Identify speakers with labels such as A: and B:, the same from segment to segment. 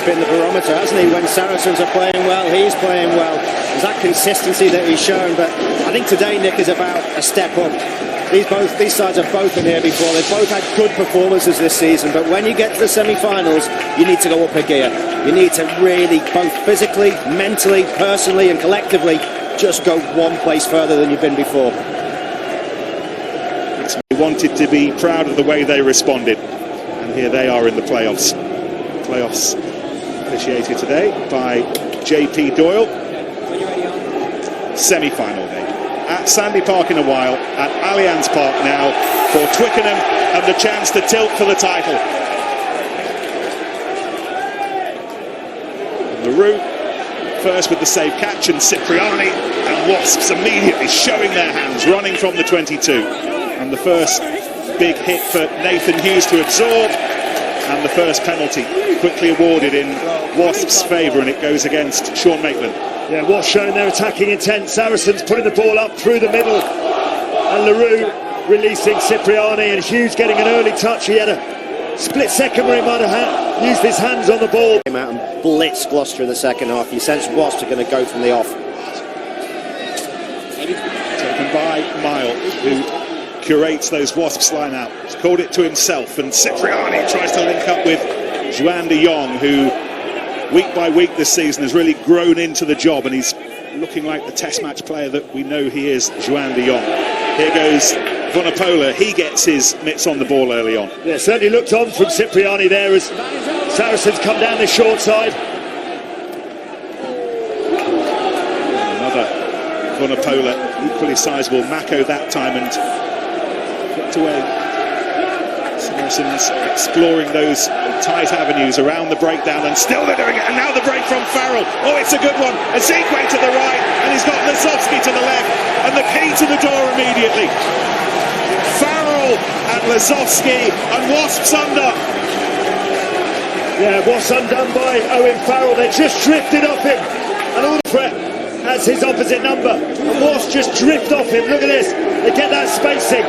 A: been the barometer, hasn't he? When Saracens are playing well, he's playing well. There's that consistency that he's shown. But I think today, Nick, is about a step up. These sides have both been here before. They've both had good performances this season. But when you get to the semi-finals, you need to go up a gear. You need to really, both physically, mentally, personally and collectively, just go one place further than you've been before.
B: We wanted to be proud of the way they responded. And here they are in the playoffs. Playoffs initiated today by JP Doyle. Semi-final day. At Sandy Park in a while, at Allianz Park now for Twickenham and the chance to tilt for the title. LaRue first with the safe catch, and Cipriani and Wasps immediately showing their hands, running from the 22. And the first big hit for Nathan Hughes to absorb, and the first penalty quickly awarded in Wasps' favour, and it goes against Sean Maitland.
C: Yeah, Wasps showing their attacking intent. Saracens putting the ball up through the middle, and LaRue releasing Cipriani, and Hughes getting an early touch. He had a split second where he might have used his hands on the ball.
A: Came out and blitzed Gloucester in the second half. You sense Wasps are going to go from the off.
B: Taken by Miles, who curates those Wasps line out. He's called it to himself, and Cipriani tries to link up with Juan de Jong, who week by week this season has really grown into the job, and he's looking like the test match player that we know he is, Juan de Jong. Here goes Vunipola. He gets his mitts on the ball early on.
C: Yeah, certainly looked on from Cipriani there as Saracens come down the short side.
B: Another Vunipola, equally sizable. Mako that time, and flipped away. Saracens exploring those tight avenues around the breakdown, and still they're doing it. And now the break from Farrell. Oh, it's a good one. Ezekwe to the right, and he's got Lazowski to the left, and the key to the door immediately. Farrell and Lazowski, and Wasps under.
C: Yeah, Wasps undone by Owen Farrell. They just drifted off him, and all the threat has his opposite number, and Wasps just drift off him. Look at this. They get that spacing.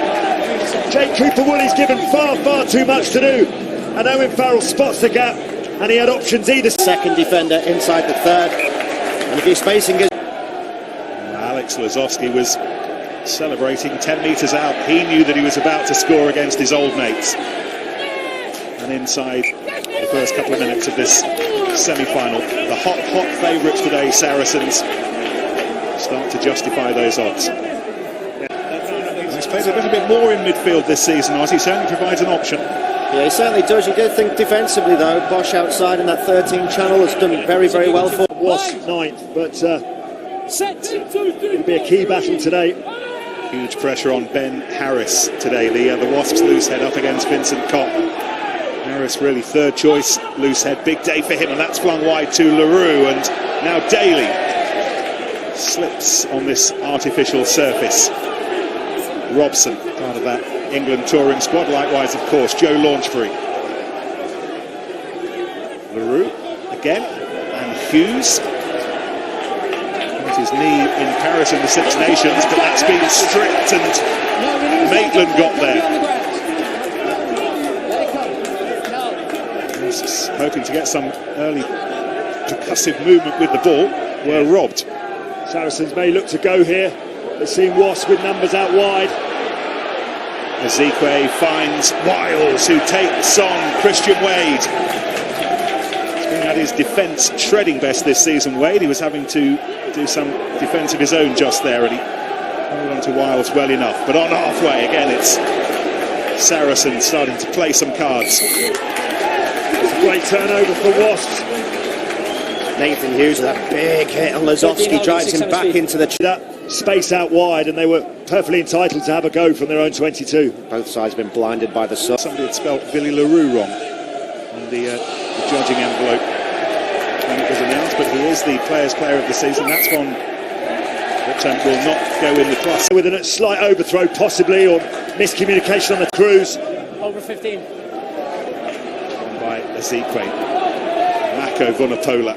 C: Jake Cooper-Woolley's given far too much to do, and Owen Farrell spots the gap, and he had options either.
A: Second defender inside the third, and if your spacing is...
B: Alex Lazowski was celebrating 10 metres out. He knew that he was about to score against his old mates. And inside the first couple of minutes of this semi-final, the hot favourites today, Saracens, start to justify those odds. He's played a little bit more in midfield this season, as he certainly provides an option.
A: Yeah, he certainly does. You did think defensively, though, Bosch outside in that 13 channel has done very well for
C: Wasps ninth, but it'll be a key battle today.
B: Huge pressure on Ben Harris today. The Wasps loose head up against Vincent Kopp. Harris really third choice loose head. Big day for him, and that's flung wide to LaRue, and now Daly slips on this artificial surface. Robson, part of that England touring squad, likewise of course Joe Launchbury. LaRue again, and Hughes got his knee in Paris in the Six Nations, but that's been stripped, and Maitland got there. Hoping to get some early percussive movement with the ball, were robbed.
C: Saracens may look to go here. They've seen Wasps with numbers out wide.
B: Ezekwe finds Wiles, who takes on Christian Wade. He's been at his defence shredding best this season, Wade. He was having to do some defence of his own just there, and he held on to Wiles well enough. But on halfway, again, it's Saracens starting to play some cards.
C: It's a great turnover for Wasps.
A: Nathan Hughes with that big hit, and Lazowski drives him back into the...
C: That space out wide, and they were perfectly entitled to have a go from their own 22.
A: Both sides have been blinded by the sun.
B: Somebody had spelt Billy LaRue wrong on the judging envelope when it was announced, but he is the Players' Player of the season. That's one that will not go in the plus.
C: With a slight overthrow possibly, or miscommunication on the cruise.
D: Over 15.
B: By Ezekwe. Mako Vunipola.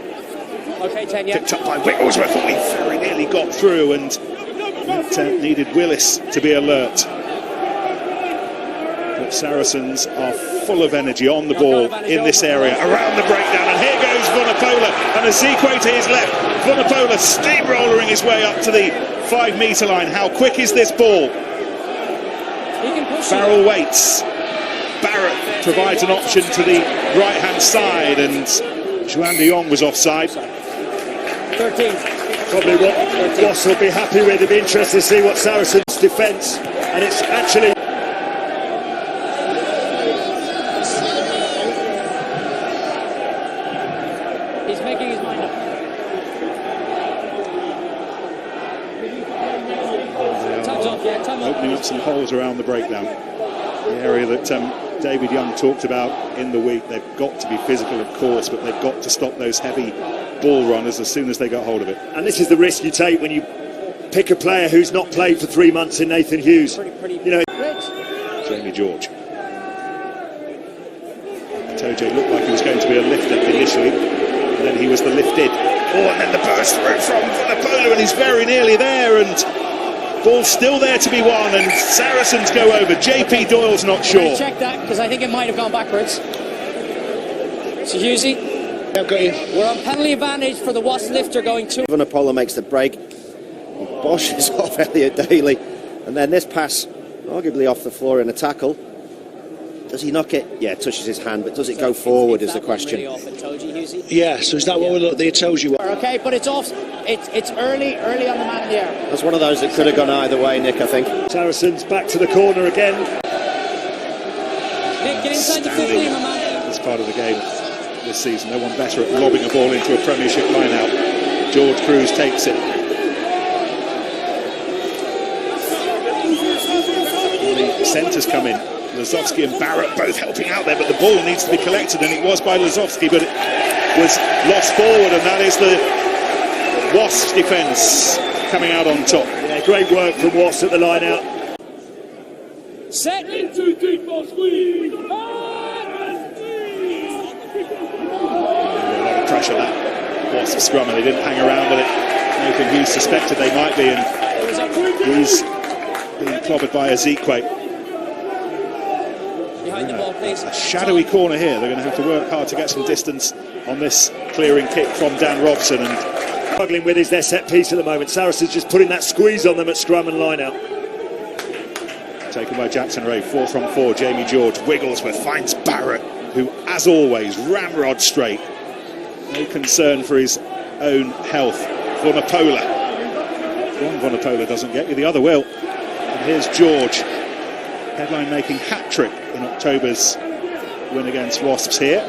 D: Okay, 10, yeah.
B: Picked up by Wigglesworth, he very nearly got through, and that needed Willis to be alert. But Saracens are full of energy on the ball in this area, around the breakdown, and here goes Vunipola, and Ezekwe to his left. Vunipola steamrollering his way up to the 5 metre line. How quick is this ball? Farrell waits. Barrett provides an option to the right-hand side, and Juan de Jong was offside.
D: 13.
C: Probably what Wasps will be happy with. It'll be interesting to see what Saracens' defence, and it's actually...
D: He's making his mind up. Time's off, yeah, time off.
B: Opening up some holes around the breakdown. The area that David Young talked about in the week. They've got to be physical, of course, but they've got to stop those heavy ball runners as soon as they got hold of it. And
C: this is the risk you take when you pick a player who's not played for 3 months in Nathan Hughes. You know,
B: Jamie George. Toje looked like he was going to be a lifter initially, and then he was the lifted. Oh, and then the burst through from Vunipola, and he's very nearly there, and ball's still there to be won, and Saracens go over. JP Doyle's not sure.
D: Check that, because I think it might have gone backwards. So Hughesy,
A: I've got you.
D: we're on penalty advantage for the Wasps lifter going 2.
A: Vunipola makes the break. Bosch is off Elliot Daly, and then this pass, arguably off the floor in a tackle. Does he knock it? Yeah, it touches his hand, but does it go forward is the question.
D: Really off,
E: Yeah, so is that what they tells you?
D: Okay, but it's off. It's early on the man in the air.
A: That's one of those that could have gone either way, Nick, I think.
C: Saracens back to the corner again.
D: Nick, get inside the 15, my man.
B: This part of the game this season. No one better at lobbing a ball into a Premiership line-out. George Cruz takes it. The centres come in. Lazowski and Barrett both helping out there, but the ball needs to be collected, and it was by Lazowski, but it was lost forward, and that is the Wasps defence coming out on top.
C: Yeah, great work from Wasps at the line-out.
D: Set.
F: 1, 2, 3, 4, squeeze.
B: A lot of pressure that Wasp scrum, and they didn't hang around with it. Nathan Hughes suspected they might be, and he's being clobbered by Ezekwe.
D: Behind the ball, please.
B: A shadowy corner here. They're going to have to work hard to get some distance on this clearing kick from Dan Robson. And
C: struggling with is their set piece at the moment. Saracens just putting that squeeze on them at scrum and line-out.
B: Taken by Jackson Ray, 4 from 4. Jamie George, Wigglesworth finds Barrett, who, as always, ramrod straight. No concern for his own health. Vunipola. One Vunipola doesn't get you, the other will. And here's George, headline-making hat-trick in October's win against Wasps here.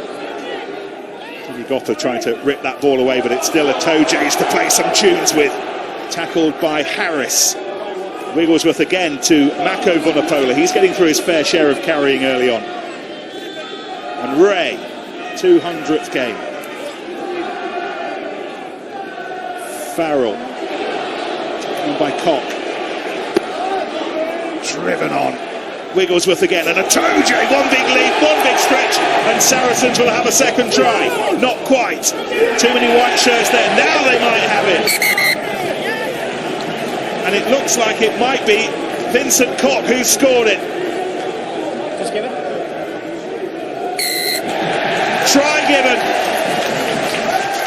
B: Tony Gopper trying to rip that ball away, but it's still a Toje's to play some tunes with. Tackled by Harris. Wigglesworth again to Mako Vunipola. He's getting through his fair share of carrying early on. And Ray, 200th game. Farrell, taken on by Cock. Driven on. Wigglesworth again, and a Toje, one big leap, one big stretch, and Saracens will have a second try. Not quite. Too many white shirts there. Now they might have it. And it looks like it might be Vincent Cock who scored it.
D: Just give it.
B: Try given.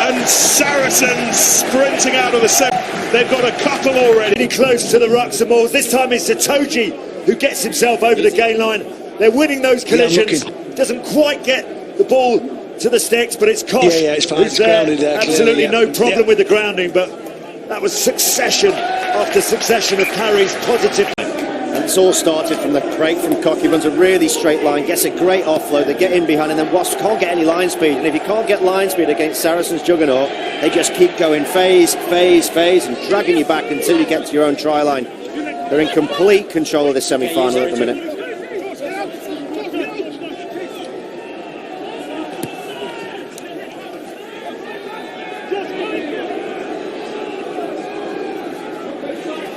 B: And Saracens sprinting out of the second. They've got a couple already.
C: Getting close to the rucks and mauls. This time it's Toje who gets himself over the gain line. They're winning those collisions. Doesn't quite get the ball to the sticks, but it's Koch
E: it's fine.
C: who's there. Absolutely
E: clearly,
C: no problem with the grounding, but that was succession after succession of carries, positive.
A: And it's all started from the break from Cock. He runs a really straight line, gets a great offload, they get in behind, and then Wasps can't get any line speed. And if you can't get line speed against Saracens' juggernaut, they just keep going phase, and dragging you back until you get to your own try line. They're in complete control of this semi-final at the minute.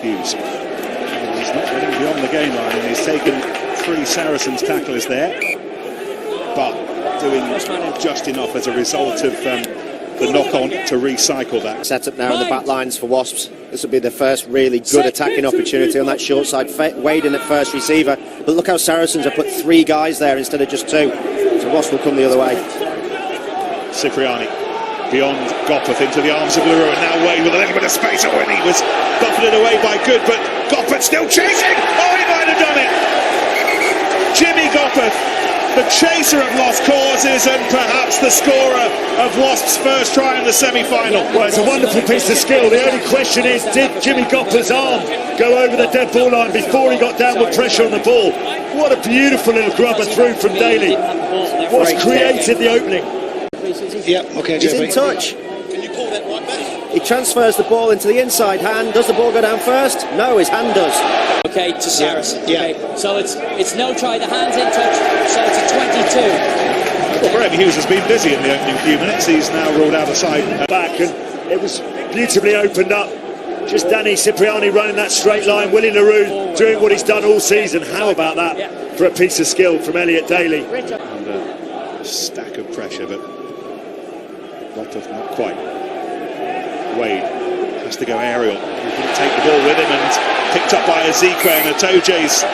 B: Hughes. He's not running beyond the gain line, and he's taken 3 Saracens tacklers there, but doing just enough as a result of the knock-on to recycle that.
A: Set up now in the back lines for Wasps. This will be the first really good attacking opportunity on that short side. Wade in at first receiver. But look how Saracens have put 3 guys there instead of just 2. So Wasps will come the other way.
B: Cipriani beyond Goppeth into the arms of Leroux, and now Wade with a little bit of space. Oh, and he was buffeted away by Good, but Goppeth still chasing. Oh, he might have done it. Jimmy Goppeth, the chaser of lost causes and perhaps the scorer of Wasps' first try in the semi-final.
C: Well, it's a wonderful piece of skill. The only question is, did Jimmy Goppeth's arm go over the dead ball line before he got downward pressure on the ball? What a beautiful little grubber through from Daly. What's created the opening?
E: Yeah, okay,
A: He's in touch. He transfers the ball into the inside hand. Does the ball go down first? No, his hand does.
D: Okay, to Saracens.
E: Yeah.
D: Okay, so it's no try. The hand's in touch. So it's a 22.
B: Well, Graham Hughes has been busy in the opening few minutes. He's now ruled out a side.
C: Back, and it was beautifully opened up. Just Danny Cipriani running that straight line. Willie Leroux doing what he's done all season. How about that for a piece of skill from Elliot Daly?
B: Under a stack of pressure, but Goppeth not quite. Wade has to go aerial. He didn't take the ball with him, and picked up by Ezekwe, and Atoje's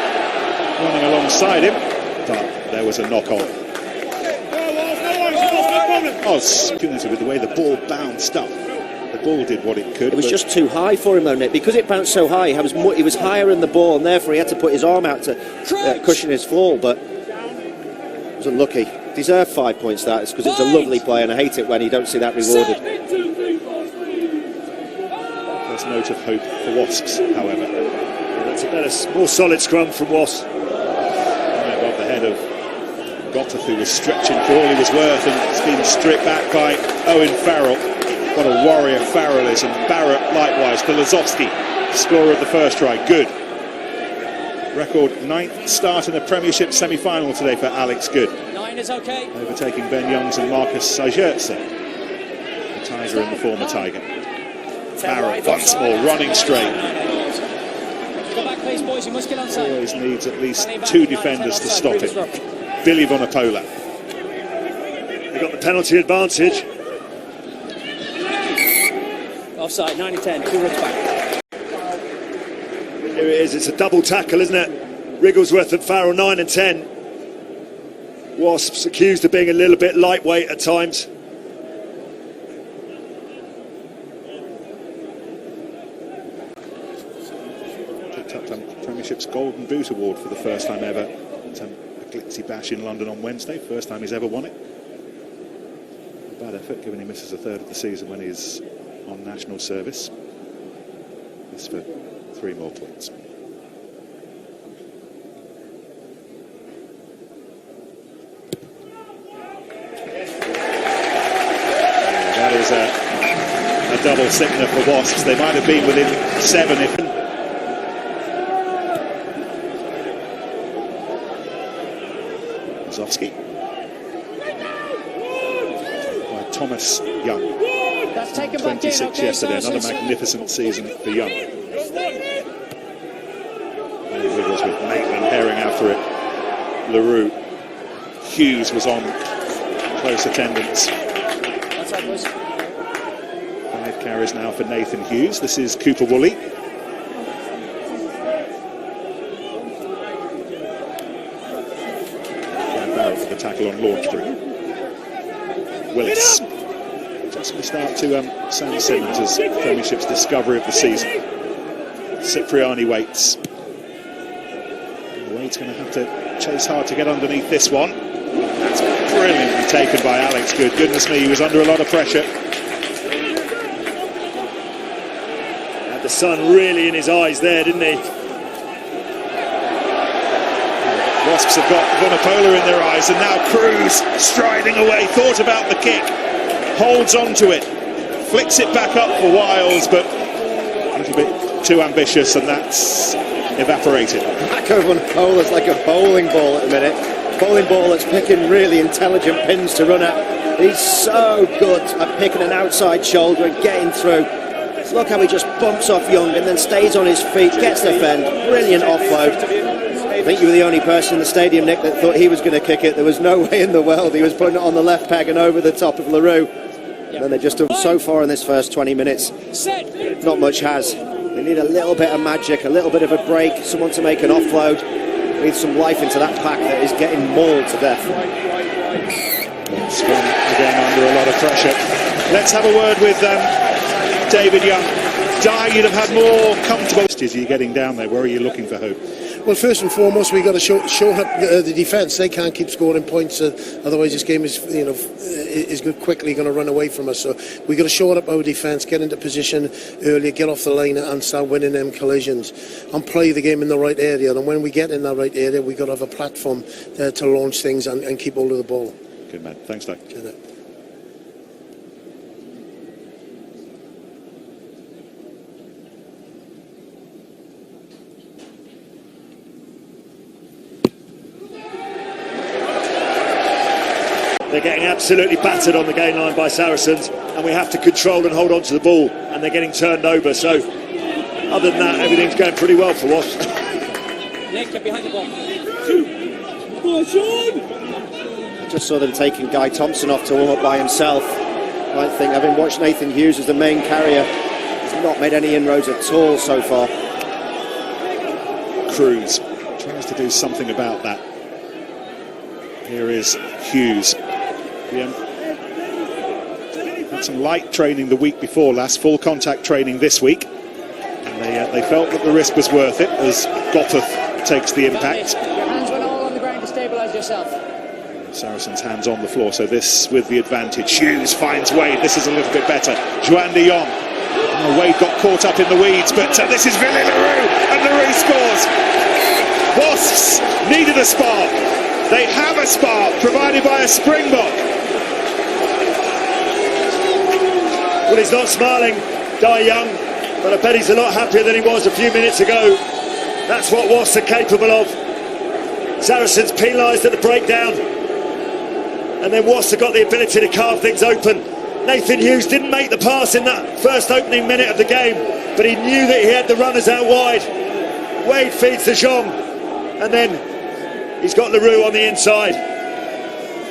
B: running alongside him, but there was a knock-on. With the way the ball bounced up, the ball did what it could.
A: It was just too high for him, though, Nick. Because it bounced so high, he was higher in the ball, and therefore he had to put his arm out to cushion his fall, but he was unlucky. Deserved 5 points, that is, because it's a lovely play, and I hate it when you don't see that rewarded.
B: There's a note of hope for Wasps, however.
C: That's a better, more solid scrum from Wasps.
B: Right above the head of Goppeth, who was stretching for all he was worth, and it's been stripped back by Owen Farrell. What a warrior Farrell is, and Barrett likewise for Lazowski, scorer of the first try. Good. Record 9th start in the Premiership semi-final today for Alex Good.
D: 9 is okay.
B: Overtaking Ben Youngs and Marcus Sajertse, the Tiger and the former Tiger. Barrett once more running straight.
D: Go back, please, boys. You must get on side.
B: Always needs at least 2 defenders to stop him. Billy Vunipola.
C: They got the penalty advantage.
D: Offside, 9 and 10. 2 runs back.
C: Here it is. It's a double tackle, isn't it? Wrigglesworth and Farrell, 9 and 10. Wasps accused of being a little bit lightweight at times.
B: Picked up Premiership's Golden Boot Award for the first time ever. It's a glitzy bash in London on Wednesday. First time he's ever won it. A bad effort, given he misses a third of the season when he's on national service. This for 3 more points. That is a double sickener for Wasps. They might have been within 7 if. Lazowski by Thomas Young.
D: That's taken back in,
B: 26
D: okay,
B: yesterday. Another
D: Saracens.
B: magnificent season for Young. And it was with Maitland herring after it. Leroux. Hughes was on close attendance.
D: That's right, boys.
B: 5 carries now for Nathan Hughes. This is Cooper Woolley. Barrett for the tackle on launch through. Willis. Just missed out to Sam Simmons as Premiership's discovery of the season. Cipriani waits. Wade's going to have to chase hard to get underneath this one. That's brilliantly taken by Alex Good. Goodness me, he was under a lot of pressure.
C: Had the sun really in his eyes there, didn't he?
B: Wasps have got Vunipola in their eyes, and now Cruz striding away. Thought about the kick, holds on to it, flicks it back up for Wiles, but a little bit too ambitious, and that's evaporated.
A: Paco Vunipola's like a bowling ball at the minute. Bowling ball that's picking really intelligent pins to run at. He's so good at picking an outside shoulder and getting through. Look how he just bumps off Young and then stays on his feet, gets the fend. Brilliant offload. I think you were the only person in the stadium, Nick, that thought he was going to kick it. There was no way in the world he was putting it on the left peg and over the top of Leroux. And then they've just done so far in this first 20 minutes. Not much has. They need a little bit of magic, a little bit of a break, someone to make an offload. Need some life into that pack that is getting mauled to death.
B: Scrum again under a lot of pressure. Let's have a word with David Young. Di, you'd have had more comfortable. As you're getting down there, where are you looking for hope?
E: Well, first and foremost, we've got to show up the defence. They can't keep scoring points, otherwise this game is, is quickly going to run away from us. So we've got to show up our defence, get into position earlier, get off the line and start winning them collisions and play the game in the right area. And when we get in that right area, we've got to have a platform to launch things and keep hold of the ball.
B: Good man. Thanks, Doug.
C: They're getting absolutely battered on the gain line by Saracens, and we have to control and hold on to the ball, and they're getting turned over. So other than that, everything's going pretty well for Wasps.
D: Nick, get behind the ball.
A: I just saw them taking Guy Thompson off to warm up by himself. I think, having watched Nathan Hughes as the main carrier, he's not made any inroads at all so far.
B: Cruz tries to do something about that. Here is Hughes. Had some light training the week before last, full contact training this week, and they felt that the risk was worth it as Gothard takes the impact.
D: Your hands went all on the ground to stabilise yourself.
B: Saracens hands on the floor, so this with the advantage. Hughes finds Wade. This is a little bit better. Joan de Jong. Oh, Wade got caught up in the weeds, but this is Villiers Leroux, and Leroux scores. Wasps needed a spark. They have a spark provided by a Springbok.
C: Well, he's not smiling, Di Young, but I bet he's a lot happier than he was a few minutes ago. That's what Wasps are capable of. Saracens penalised at the breakdown, and then Wasps have got the ability to carve things open. Nathan Hughes didn't make the pass in that first opening minute of the game, but he knew that he had the runners out wide. Wade feeds to Jean, and then he's got Leroux on the inside.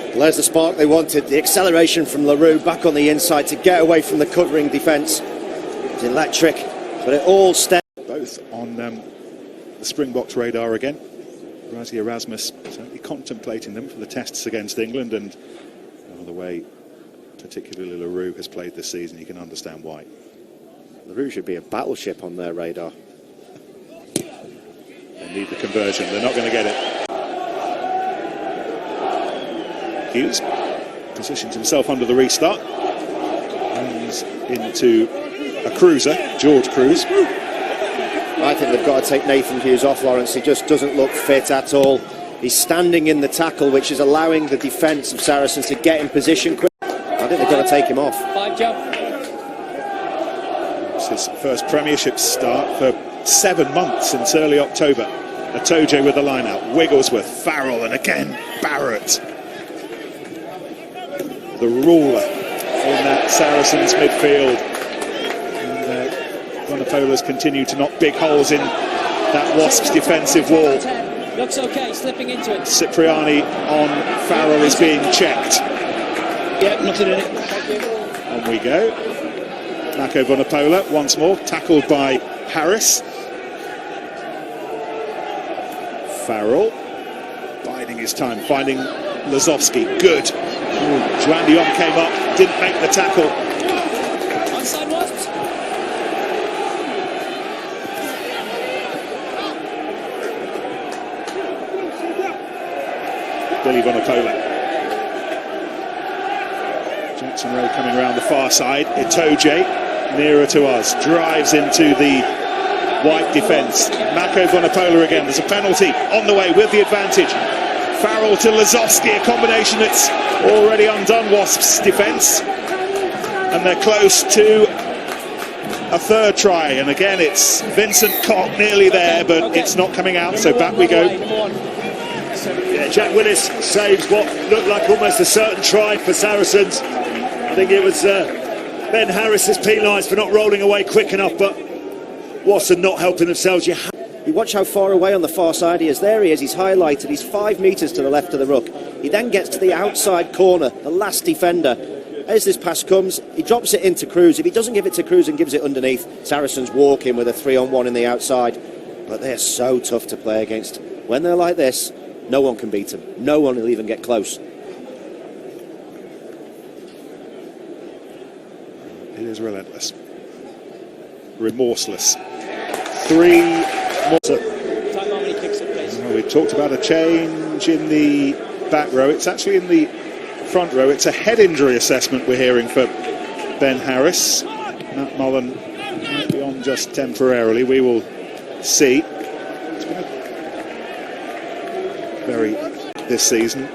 A: Well, there's the spark they wanted, the acceleration from Leroux back on the inside to get away from the covering defence. It's electric, but it all stems.
B: Both on the Springboks radar again. Razi Erasmus certainly contemplating them for the tests against England, and the way particularly Leroux has played this season, you can understand why.
A: Leroux should be a battleship on their radar.
B: They need the conversion, they're not going to get it. Hughes positions himself under the restart. Runs into a cruiser, George Cruz.
A: I think they've got to take Nathan Hughes off, Lawrence. He just doesn't look fit at all. He's standing in the tackle, which is allowing the defence of Saracens to get in position quick. I think they've got to take him off.
D: 5 job.
B: It's his first Premiership start for 7 months since early October. Atoje with the line-out, Wigglesworth, Farrell, and again Barrett. The ruler in that Saracens midfield. And Bonapola's continue to knock big holes in that Wasps defensive wall.
D: Looks okay, slipping into it.
B: Cipriani on Farrell is being checked.
E: Yeah, nothing in it.
B: On we go. Mako Bonapola once more, tackled by Harris. Farrell biding his time, finding Lazowski. Good. Joan de Jong came up, didn't make the tackle.
D: Onside Wasps.
B: Billy Bonapola. Jackson Rowe coming around the far side. Itoje nearer to us, drives into the white defence. Mako Bonapola again. There's a penalty on the way with the advantage. Farrell to Lazowski, a combination that's already undone Wasps' defence. And they're close to a third try. And again, it's Vincent Cock nearly there, but it's not coming out, so back we go.
C: Yeah, Jack Willis saves what looked like almost a certain try for Saracens. I think it was Ben Harris is penalised for not rolling away quick enough, but Wasps are not helping themselves. You
A: watch how far away on the far side he is. There he is, he's highlighted. He's 5 metres to the left of the ruck. He then gets to the outside corner, the last defender, as this pass comes, he drops it into Cruz. If he doesn't give it to Cruz and gives it underneath, Saracens walk in with a 3-on-1 in the outside. But they're so tough to play against. When they're like this, no one can beat them. No one will even get close.
B: It is relentless. Remorseless. 3 more.
D: Time how many kicks it plays.
B: We talked about a change in the back row. It's actually in the front row. It's a head injury assessment we're hearing for Ben Harris. Matt Mullen might be on just temporarily. We will see. It's been very this season.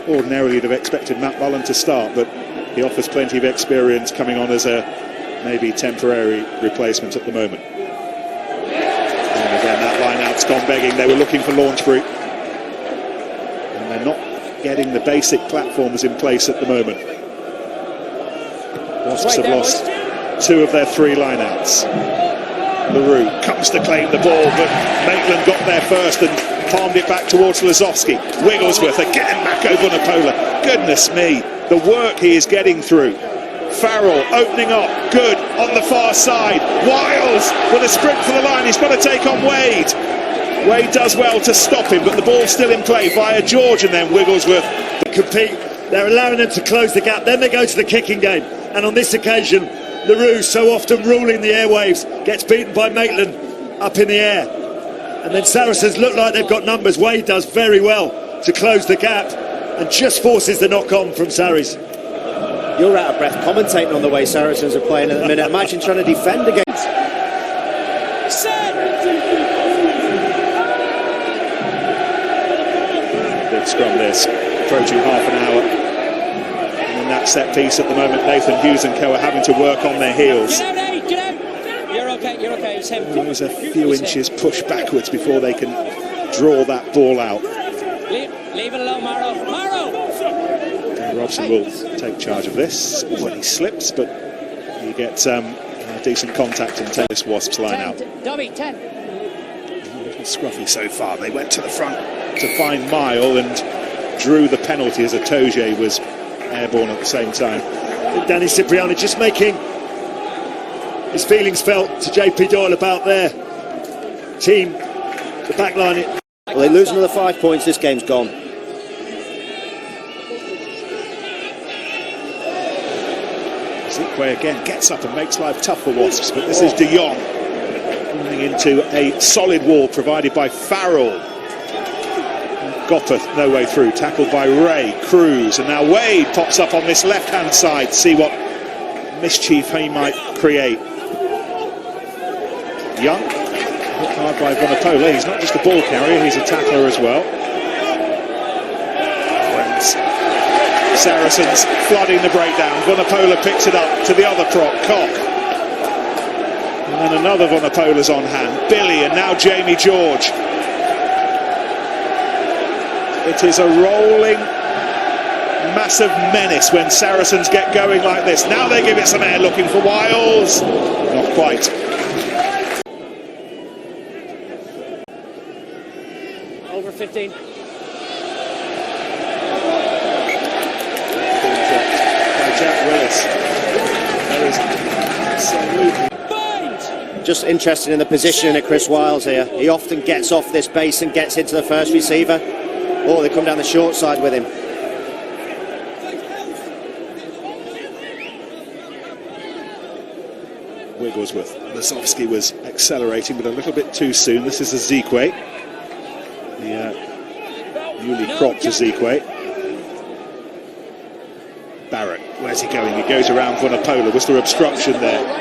B: Ordinarily you'd have expected Matt Mullen to start, but he offers plenty of experience coming on as a maybe temporary replacement at the moment. And again, that line-out's gone begging. They were looking for Launchbury, and they're not getting the basic platforms in place at the moment. Wasps have lost 2 of their 3 line-outs. LaRue comes to claim the ball, but Maitland got there first and palmed it back towards Lazowski. Wigglesworth again back over Napola. Goodness me, the work he is getting through. Farrell opening up, good on the far side. Wiles with a sprint for the line. He's got to take on Wade. Wade does well to stop him, but the ball's still in play via George, and then Wigglesworth.
C: Compete. They're allowing them to close the gap. Then they go to the kicking game. And on this occasion, LaRue, so often ruling the airwaves, gets beaten by Maitland up in the air. And then Saracens look like they've got numbers. Wade does very well to close the gap and just forces the knock-on from Sarries.
A: You're out of breath commentating on the way Saracens are playing at the minute. Imagine trying to defend against.
B: Big scrum this, approaching half an hour. And in that set piece at the moment, Nathan Hughes and co are having to work on their heels.
D: Get out, Eddie, get out. You're okay, it's him.
B: There's a few inches pushed backwards before they can draw that ball out.
D: Leave it alone, Morrow.
B: Robson will take charge of this when he slips, but you get decent contact and take this Wasps line out.
D: Dobby, 10.
B: A little scruffy so far. They went to the front to find Mile and drew the penalty as Atoje was airborne at the same time.
C: Danny Cipriani just making his feelings felt to JP Doyle about their team, the back line.
A: Well, they lose another 5 points, this game's gone.
B: Zikwe again gets up and makes life tough for Wasps, but this is De Jong running into a solid wall provided by Farrell. Gopperth no way through, tackled by Ray, Cruz, and now Wade pops up on this left-hand side. See what mischief he might create. Young, hit hard by Vunipola. He's not just a ball carrier, he's a tackler as well. Saracens flooding the breakdown. Vunipola picks it up to the other prop, Cock. And then another Vunipola's on hand, Billy, and now Jamie George. It is a rolling, massive menace when Saracens get going like this. Now they give it some air, looking for Wiles. Not quite.
D: Over 15.
B: Jack Willis. That is absolutely.
A: Just interested in the positioning of Chris Wiles here. He often gets off this base and gets into the first receiver, or they come down the short side with him.
B: Wigglesworth. Lazowski was accelerating, but a little bit too soon. This is Zikwe. The newly cropped Zikwe. Barrett, where's he going? He goes around Vunipola. Was there obstruction there?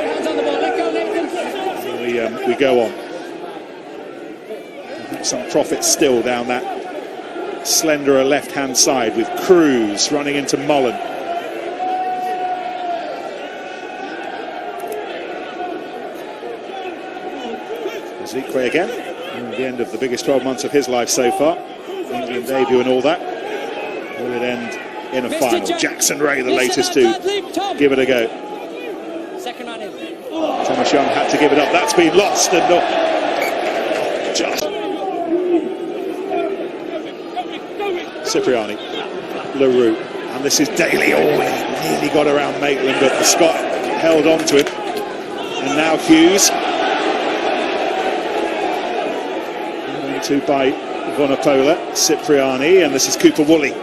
B: We go on. Some profit still down that slenderer left-hand side with Cruz running into Mullen. Zikwe again, at the end of the biggest 12 months of his life so far. England debut and all that. Will it end in a final? Jackson Ray, the latest to give it a go.
D: Second man in.
B: Thomas Young had to give it up. That's been lost and just Cipriani, LaRue, and this is Daly all Nearly got around Maitland, but the Scot held on to him. And now Hughes. To by Vunipola, Cipriani, and this is Cooper Woolley.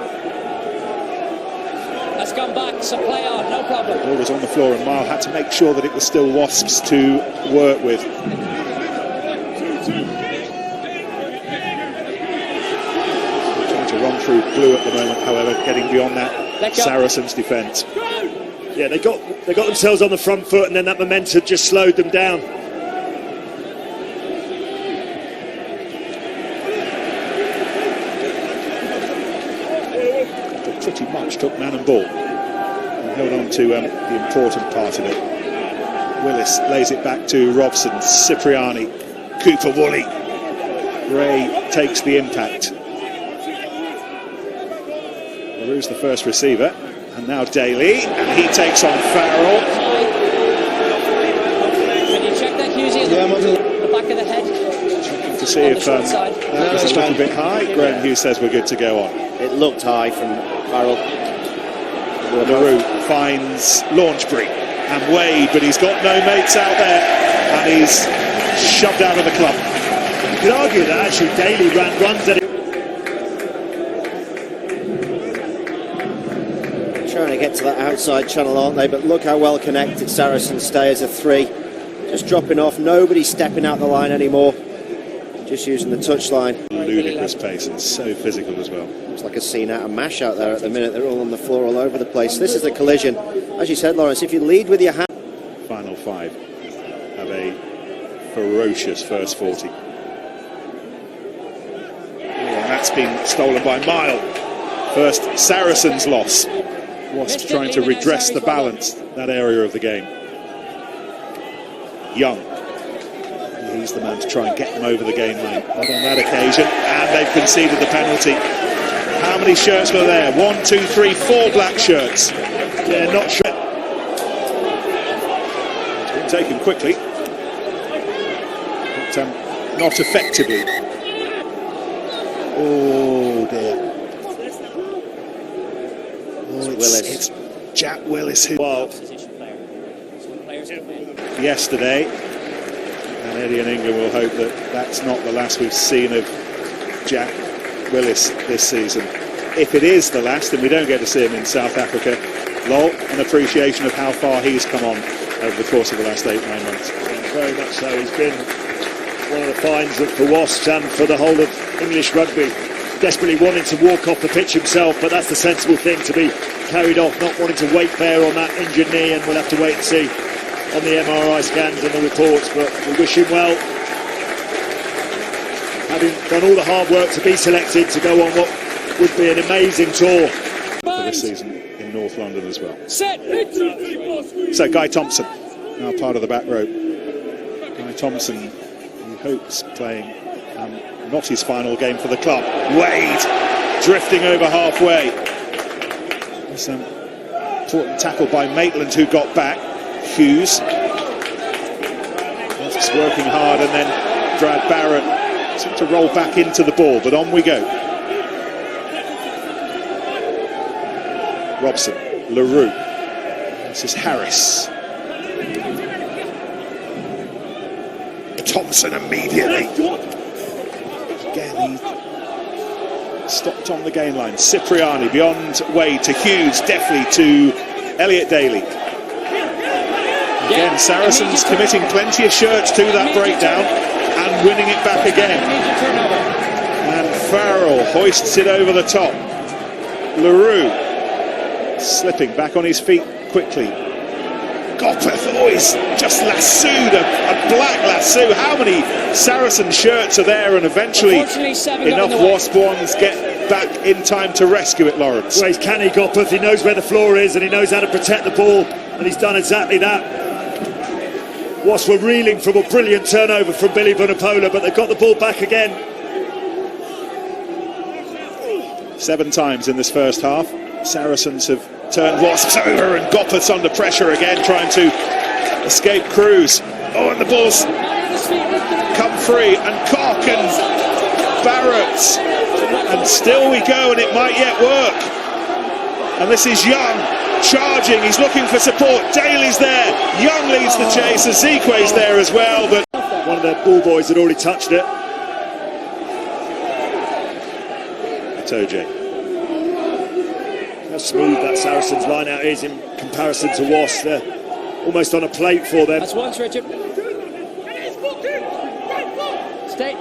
D: Let's come back, so play on, no problem.
B: The ball was on the floor and Mile had to make sure that it was still Wasps to work with. Trying to run through blue at the moment, however, getting beyond that Saracens defence.
C: Yeah, they got themselves on the front foot, and then that momentum just slowed them down.
B: Pretty much took man and ball and held on to the important part of it. Willis lays it back to Robson, Cipriani, Cooper Woolley. Ray takes the impact. LaRue's the first receiver, and now Daly, and he takes on Farrell.
D: Can you check that, Hughes? The back of the head.
B: Checking to see if that was a little bit high. Graham Hughes says we're good to go on.
A: It looked high from Farrell.
B: LaRue finds Launchbury and Wade, but he's got no mates out there, and he's shoved out of the club.
C: You could argue that actually Daly runs at it.
A: Trying to get to that outside channel, aren't they? But look how well connected Saracens stay as a three. Just dropping off, nobody stepping out the line anymore. Just using the touchline.
B: Ludicrous pace and so physical as well.
A: It's like a scene out of MASH out there at the minute. They're all on the floor all over the place. This is a collision. As you said, Lawrence, if you lead with your hand...
B: Final five have a ferocious first 40. And that's been stolen by Mile. First Saracens loss. Wasps trying to redress the balance, that area of the game. Young. He's the man to try and get them over the game line. Not on that occasion, and they've conceded the penalty. How many shirts were there? 1, 2, 3, 4 black shirts.
C: Yeah, not sure.
B: It's been taken quickly, but not effectively. Oh dear. Oh, it's Jack Willis who...
C: Well,
B: yesterday. And Eddie and England will hope that that's not the last we've seen of Jack Willis this season. If it is the last, and we don't get to see him in South Africa, lol, an appreciation of how far he's come on over the course of the last 8-9 months.
C: very much so. He's been one of the finds for Wasps and for the whole of English rugby. Desperately wanting to walk off the pitch himself, but that's the sensible thing, to be carried off, not wanting to wait there on that injured knee, and we'll have to wait and see on the MRI scans and the reports, but we wish him well. Having done all the hard work to be selected to go on what would be an amazing tour
B: for this season in North London as well.
D: Set.
B: So Guy Thompson, now part of the back row. Guy Thompson, he hopes playing not his final game for the club. Wade drifting over halfway. There's an important tackle by Maitland, who got back. Hughes. Wasps working hard, and then Brad Barrett seemed to roll back into the ball, but on we go. Robson, LaRue. This is Harris. Thompson immediately. Again, he stopped on the gain line. Cipriani beyond Wade to Hughes, deftly to Elliot Daly. Again, Saracens committing plenty of shirts to that breakdown and winning it back again. And Farrell hoists it over the top. LaRue slipping back on his feet quickly. Gopeth, he's just lassoed, a black lasso. How many Saracen shirts are there? And eventually enough Wasp ones get back in time to rescue it, Lawrence.
C: Well, he's canny, Gopeth. He knows where the floor is and he knows how to protect the ball, and he's done exactly that. Wasps were reeling from a brilliant turnover from Billy Vunipola, but they've got the ball back again.
B: 7 times in this first half. Saracens have turned Wasps over, and Gopeth's under pressure again, trying to escape Cruz. Oh, and the ball's come free, and Cock and Barrett, and still we go, and it might yet work. And this is Young, charging, he's looking for support. Daly's there, Young leads the chase, Ezekwe's there as well, but
C: One of their ball boys had already touched it.
B: Toje.
C: How smooth that Saracens line out is in comparison to Wasps. They're almost on a plate for them.
D: That's once, Richard. Stay.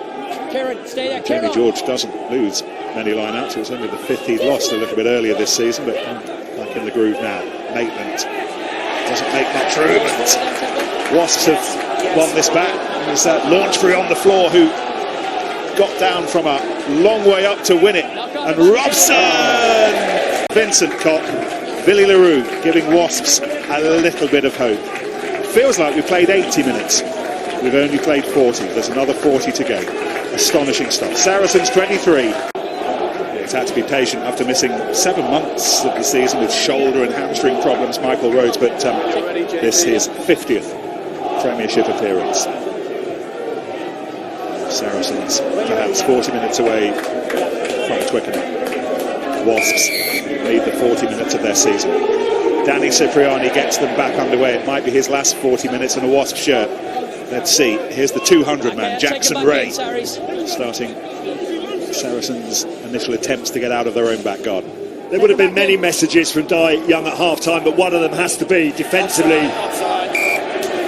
D: Kieran, stay there.
B: Jamie
D: Kieran.
B: George doesn't lose many line-outs. It was only the 5th he'd lost a little bit earlier this season, but back in the groove now. Maitland doesn't make much room, and Wasps have won this back. There's that launch free on the floor who got down from a long way up to win it, and Robson! Vincent Cock, Billy LaRue giving Wasps a little bit of hope. Feels like we played 80 minutes. We've only played 40. There's another 40 to go. Astonishing stuff. Saracens 23. He's had to be patient after missing 7 months of the season with shoulder and hamstring problems, Michael Rhodes, but this is his 50th Premiership appearance. Saracens perhaps 40 minutes away from Twickenham. Wasps lead the 40 minutes of their season. Danny Cipriani gets them back underway. It might be his last 40 minutes in a Wasp shirt. Let's see. Here's the 200-man, Jackson Ray, starting Saracens' initial attempts to get out of their own back garden.
C: There would have been many messages from Di Young at half-time, but one of them has to be defensively.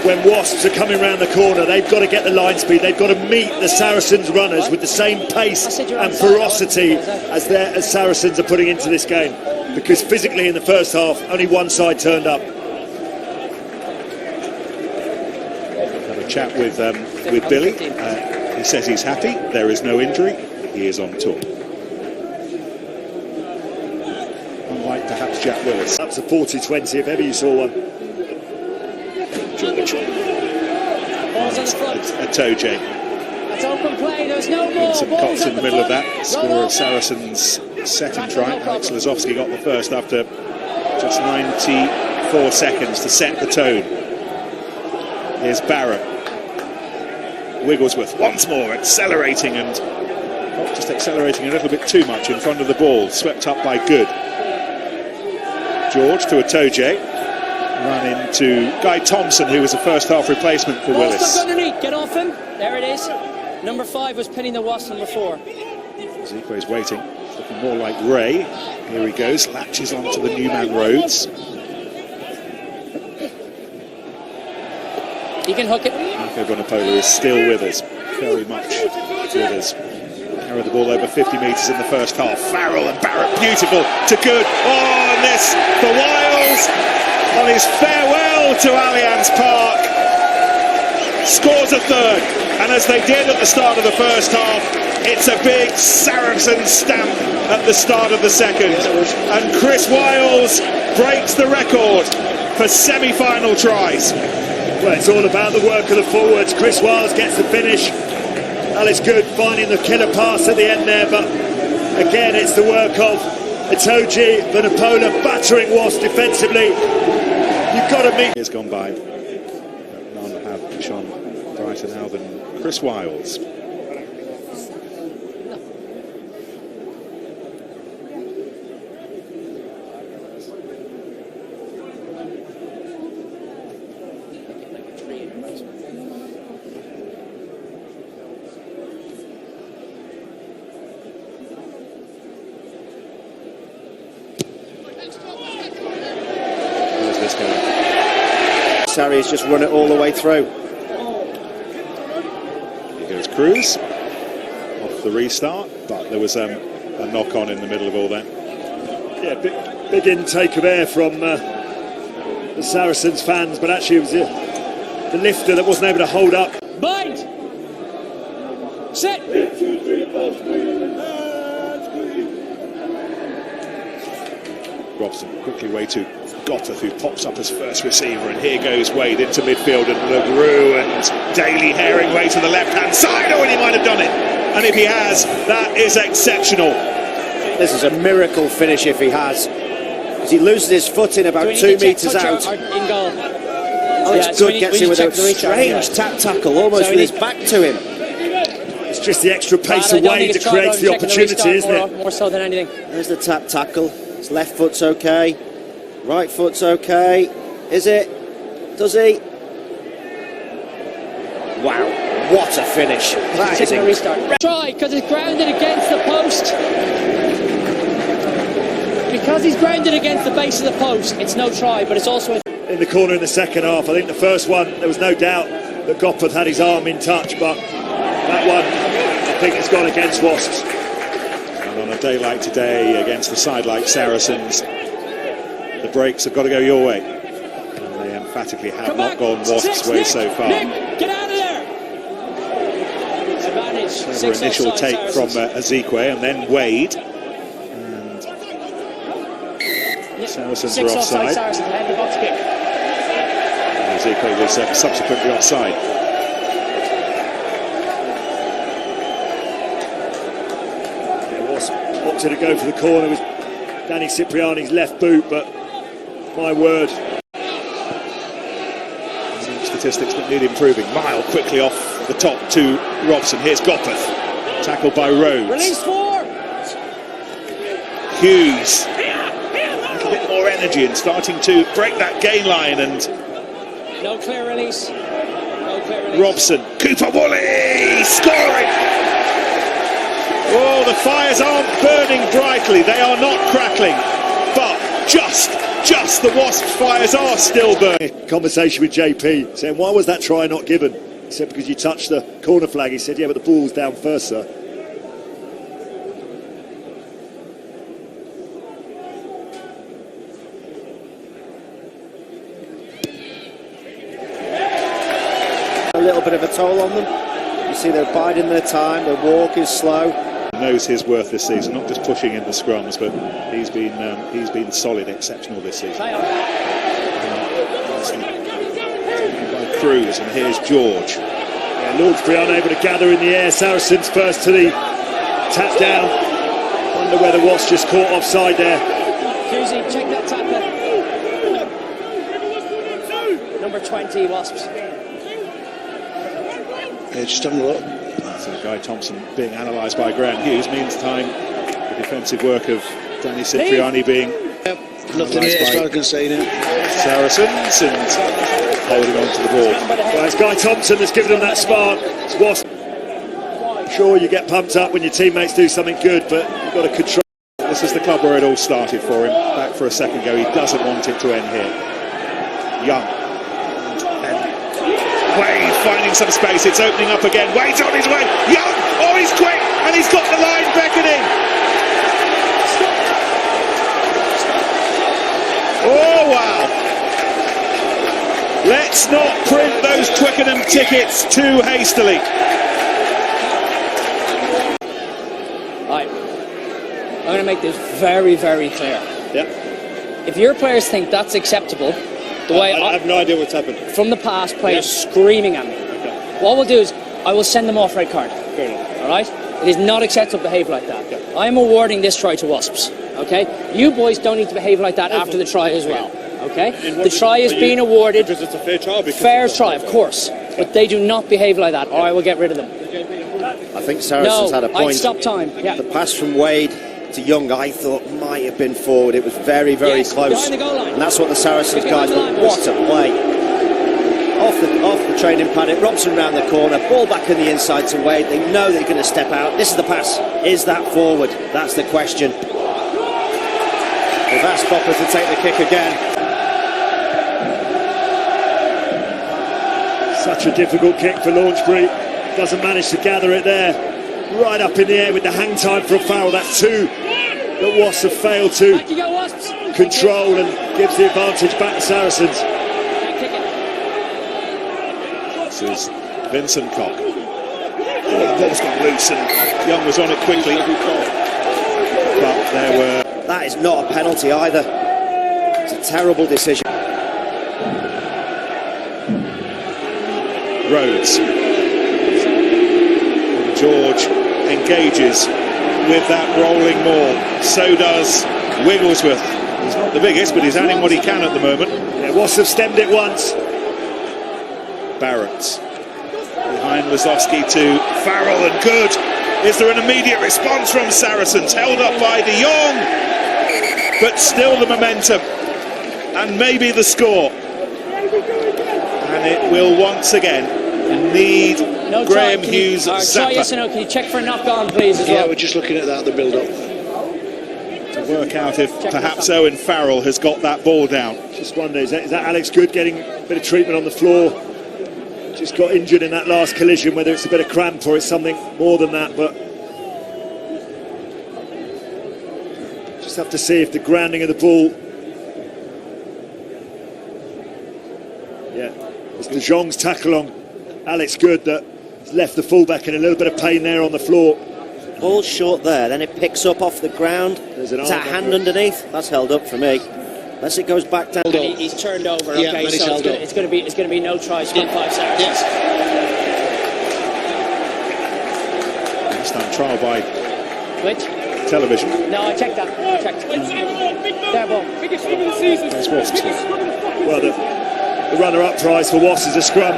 C: When Wasps are coming round the corner, they've got to get the line speed. They've got to meet the Saracens runners with the same pace and ferocity as Saracens are putting into this game. Because physically in the first half, only one side turned up.
B: Had a chat with Billy. He says he's happy. There is no injury. He is on tour. Unlike perhaps Jack Willis.
C: That's a 40-20 if ever you saw one.
B: George. A Toje.
D: That's open play. There's no more.
B: Some Cox in the middle of that. Score of Saracens' second try. Alex Lazowski got the first after just 94 seconds to set the tone. Here's Barrett. Wigglesworth once more accelerating, and just accelerating a little bit too much in front of the ball. Swept up by Good. George to a Toje. Run into Guy Thompson, who was a first half replacement for Willis.
D: Underneath. Get off him. There it is. Number 5 was pinning the Wasp, number 4.
B: Ezekwe's waiting. It's looking more like Ray. Here he goes. Latches onto the new man Rhodes.
D: He can hook it.
B: Nico Bonapola is still with us. Very much with us. Carried the ball over 50 metres in the first half. Farrell and Barrett, beautiful to Good. Oh, and this for Wiles on his farewell to Allianz Park. Scores a third, and as they did at the start of the first half, it's a big Saracen stamp at the start of the second. And Chris Wiles breaks the record for semi-final tries.
C: Well, it's all about the work of the forwards. Chris Wiles gets the finish. Alice Good finding the killer pass at the end there, but again it's the work of Itoje Vunipola battering Wasps defensively. You've got to meet.
B: Years gone by, none have shone brighter now than Chris Wiles.
A: Sarri has just run it all the way through.
B: Here goes Cruz off the restart, but there was a knock-on in the middle of all that.
C: Yeah, big intake of air from the Saracens fans, but actually it was the lifter that wasn't able to hold up.
D: Bind. Sit.
B: Robson quickly way to Gotteth, who pops up as first receiver, and here goes Wade into midfield, and LaRue and Daly herring way to the left-hand side. Oh, and he might have done it, and if he has, that is exceptional.
A: This is a miracle finish if he has, because he loses his foot in about 2 metres out.
D: In goal.
A: Alex Good gets in with a strange tap tackle, almost with his back to him.
C: It's just the extra pace of Wade that creates the opportunity, isn't it?
D: More so than anything.
A: There's the tap tackle. His left foot's okay. Right foot's okay. Is it? Does he? Wow, what a finish. That is
D: a restart. Try, because it's grounded against the post. Because he's grounded against the base of the post, it's no try, but it's also
C: in the corner in the second half. I think the first one, there was no doubt that Gopeth had his arm in touch, but that one, I think it's gone against Wasps.
B: And on a day like today, against a side like Saracens, the breaks have got to go your way. And they emphatically have not gone Wasps' way so far.
D: Nick, get out of there! Advantage.
B: Clever initial take from Ezekwe and then Wade. Saracens were offside. Ezekwe was subsequently offside.
C: Opted to go for the corner was Danny Cipriani's left boot, but my word.
B: Some statistics that need improving. Mile quickly off the top to Robson. Here's Gopeth. Tackled by Rhodes.
D: Release 4!
B: Hughes. A bit more energy and starting to break that gain line, and
D: no clear release. No clear release.
B: Robson. Cooper Woolley scoring! Oh, the fires aren't burning brightly, they are not crackling, but just the Wasps' fires are still burning.
C: Conversation with JP saying, why was that try not given? He said, because you touched the corner flag. He said, yeah, but the ball's down first, sir.
A: A little bit of a toll on them. You see they're biding their time, their walk is slow.
B: Knows his worth this season, not just pushing in the scrums, but he's been solid, exceptional this season. By Cruz, and here's George.
C: Yeah, Lordsbury unable to gather in the air. Saracens first to the tap down. Wonder where the Wasps just caught offside there.
D: Husey, check that tackle. Number 20, Wasps.
B: Yeah, just having a look. So Guy Thompson being analysed by Graham Hughes. Meantime, the defensive work of Danny Cipriani being
G: nothing here as far as I can say now.
B: Saracens and holding on to the ball.
C: Well, it's Guy Thompson that's given them that spark. It's Wasps. Sure, you get pumped up when your teammates do something good, but you've got to control.
B: This is the club where it all started for him. Back for a second go. He doesn't want it to end here. Young. Wade finding some space, it's opening up again. Wade's on his way. Young, oh, he's quick, and he's got the line beckoning. Oh, wow. Let's not print those Twickenham tickets too hastily.
D: Right. I'm going to make this very, very clear.
C: Yep.
D: If your players think that's acceptable, the way
C: I have no idea what's happened.
D: From the past, players screaming at me. Okay. What we'll do is, I will send them off red card.
C: Fair enough.
D: All right? It is not acceptable to behave like that.
C: Okay.
D: I am awarding this try to Wasps. Okay? You boys don't need to behave like that after the try as well. Okay? The try is being awarded.
C: Because it's a fair try.
D: Fair try, of course. But they do not behave like that, or I will get rid of them.
A: I think Saracens had a point.
D: I'd stop time. Yeah.
A: The pass from Wade to Young, I thought might have been forward. It was very, very close.
D: Behind the goal line.
A: And that's what the Saracens guys were. What a play. Off the training paddock, Robson round the corner, ball back in the inside to Wade. They know they're going to step out. This is the pass. Is that forward? That's the question. They've asked Popper to take the kick again.
C: Such a difficult kick for Launchbury. Doesn't manage to gather it there. Right up in the air with the hang time for a foul. That's two that Wasps have failed to control, and gives the advantage back to Saracens.
B: This is Vincent Cock. Oh, the ball's got loose and Young was on it quickly. But there were...
A: That is not a penalty either. It's a terrible decision.
B: Rhodes. George engages with that rolling maul. So does Wigglesworth. He's not the biggest, but he's adding what he can at the moment.
C: Yeah, Wasps have stemmed it once.
B: Barrett behind Lazowski to Farrell, and good. Is there an immediate response from Saracens? Held up by De Jong, but still the momentum. and maybe the score. And it will once again need Graham Hughes'
D: Try yes or no. Can you check for a knock on, please, as well?
G: Yeah, we're just looking at that, the build-up.
B: To work out if perhaps Owen Farrell has got that ball down.
C: Just wonder, is that Alex Good getting a bit of treatment on the floor? Just got injured in that last collision, whether it's a bit of cramp or it's something more than that, but just have to see if the grounding of the ball. Yeah, it's De Jong's tackle on Alex Good that has left the fullback in a little bit of pain there on the floor.
A: Ball short there, then it picks up off the ground.
C: There's an
A: Is that hand underneath? That's held up for me. Unless it goes back down.
D: He's turned over.
G: Yeah,
D: Okay, so it's going to be no tries. 5 Saracens.
G: Yes.
B: This time trial by
D: Which?
B: television.
D: No, I checked that. I checked. There, ball.
F: Biggest scrum of the season.
B: There's Wasps.
F: Biggest scrum of the fucking
C: Well,
F: season.
C: the runner-up prize for Wasps is a scrum.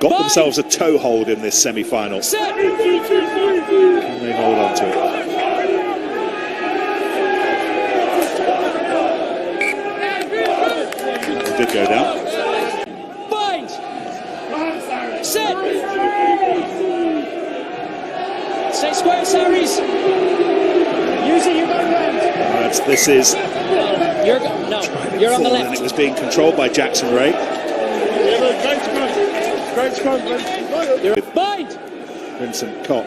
B: Got themselves a toehold in this semi-final.
D: Set.
B: Can they hold on to it? That did go down.
D: Bind. Set. Stay square, Saris. Use it, you're going round.
B: This is
D: You're on the
B: and
D: left.
B: it was being controlled by Jackson Ray.
D: Bind.
B: Vincent Cock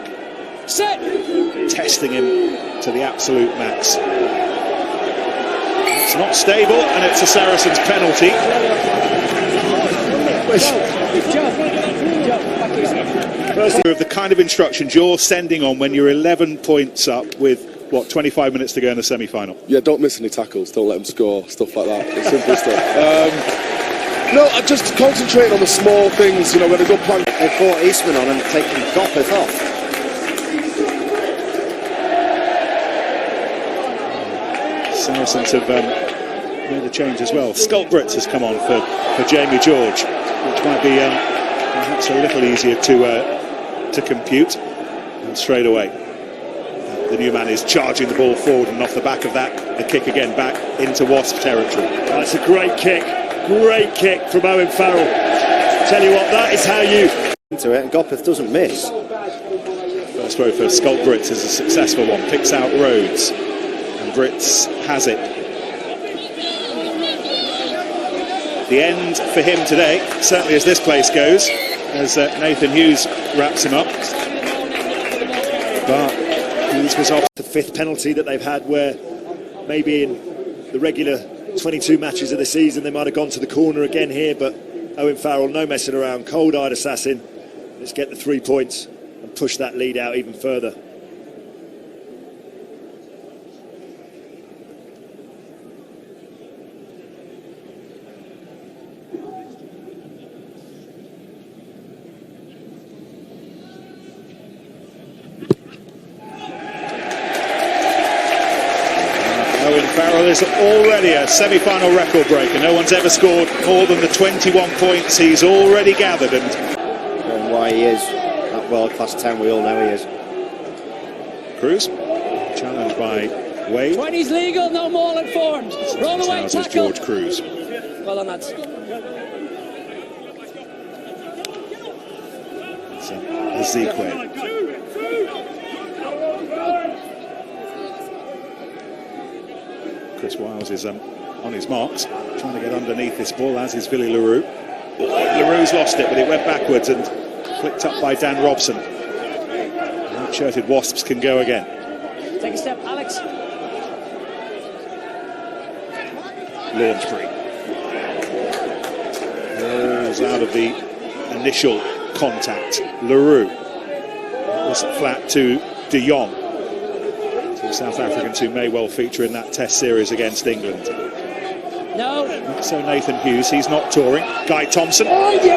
D: Set.
B: testing him to the absolute max. It's not stable, and it's a Saracens penalty. Of the kind of instructions you're sending on when you're 11 points up with, what, 25 minutes to go in the semi-final?
H: Yeah, don't miss any tackles, don't let them score, stuff like that. It's simple stuff. No, I just concentrate on the small things, you know, when a good plan.
A: They brought Eastman on and taken Gopeth off.
B: Saracens have made a change as well. Skultbritz has come on for Jamie George, which might be perhaps a little easier to compute. And straight away, the new man is charging the ball forward, and off the back of that, the kick again back into Wasp territory.
C: That's a great kick from Owen Farrell. Tell you what, that is how you
A: Into it, and Gopeth doesn't miss.
B: First throw for Skultbritz is a successful one, picks out Rhodes, and Britz has it. The end for him today, certainly as this place goes, as Nathan Hughes wraps him up. But Hughes was off.
C: the 5th penalty that they've had, where maybe in the regular 22 matches of the season they might have gone to the corner again here, but Owen Farrell, no messing around, cold-eyed assassin. Let's get the 3 points and push that lead out even further.
B: Owen Farrell is already a semi-final record breaker. No one's ever scored more than the 21 points he's already gathered.
A: And why he is that world-class 10, we all know he is.
B: Cruz, challenged by Wade.
D: 20's legal, no mauling formed. Roll away,
B: Trousers
D: tackle.
B: George Cruz.
D: Well done, lads.
B: It's Ezekiel. Chris Wiles is on his marks, trying to get underneath this ball, as is Billy LaRue. LaRue's lost it, but it went backwards and flicked up by Dan Robson. White-shirted Wasps can go again.
D: Take a step, Alex.
B: Launchbury rolls out of the initial contact. LaRue was flat to De Jong. Two South Africans who may well feature in that test series against England.
D: No.
B: Not so Nathan Hughes, he's not touring. Guy Thompson. Hit